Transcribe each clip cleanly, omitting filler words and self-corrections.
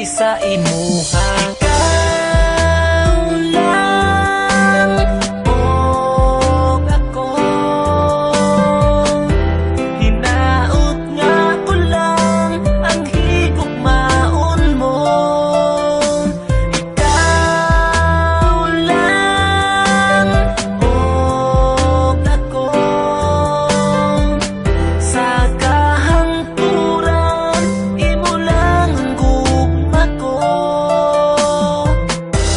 sa imuha. Ikaw lang og ako, hinaot nga ko lang ang higugmaon mo. Ikaw lang og ako, sa kahangturan imo lang ang gugma ko.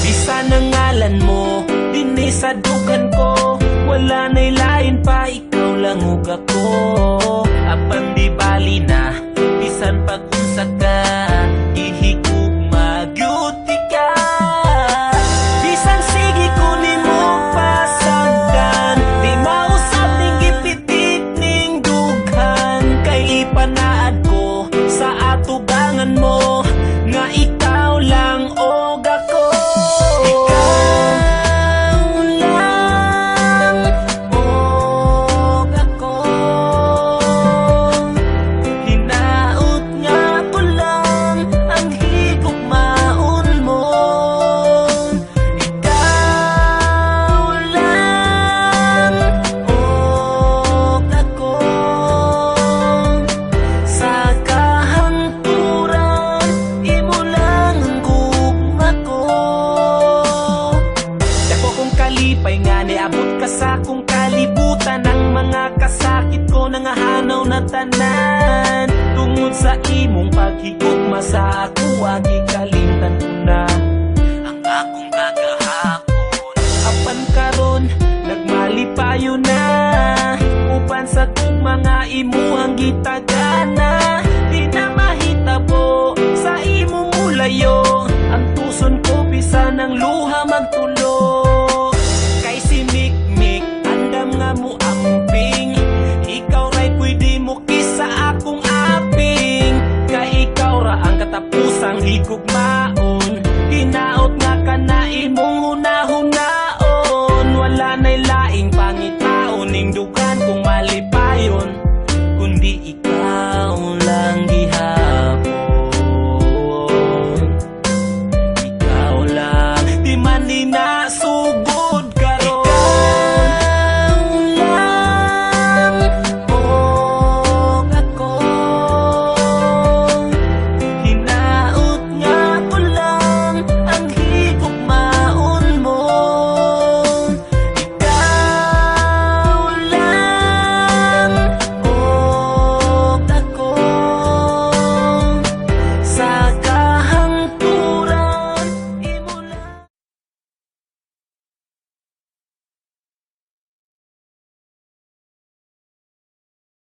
Bisan ang ngalan mo dinhi sa dugan ko, wala na'y lain pa, ikaw lang ug ako. Apan di bali na bisan pag-unsa ka, ihigugma gyud ka. Bisan sige ko nimo pasagdan, di mausab ning gipitik ning dughan. Kay ipanaad ko sa atubangan mo nga ikaw lang og ako. Ikaw lang og ako, hinaot nga ko lang ang higugmaon mo. Ikaw lang og ako, sa kahangturan imo lang ang gugma ko. Dako kong kalipay nga niabot ka sa akong kalibutan, ang mga kasakit ko nangahanaw na tanan. Tungod sa imong paghigugma sa ako, gikalimtan ko na ang akong kagahapon. Apan karon nagmalipayo na, uban sa tugma nga imuhang gitagana. Di na mahitabo sa imong mulayo, ang tuson ko bisan ang luha magtulo. Kay si Mikmik andam nga mo amping, ikaw ra'y pwede mo kisa akong aping. Kay ikaw ra ang katapusang higugma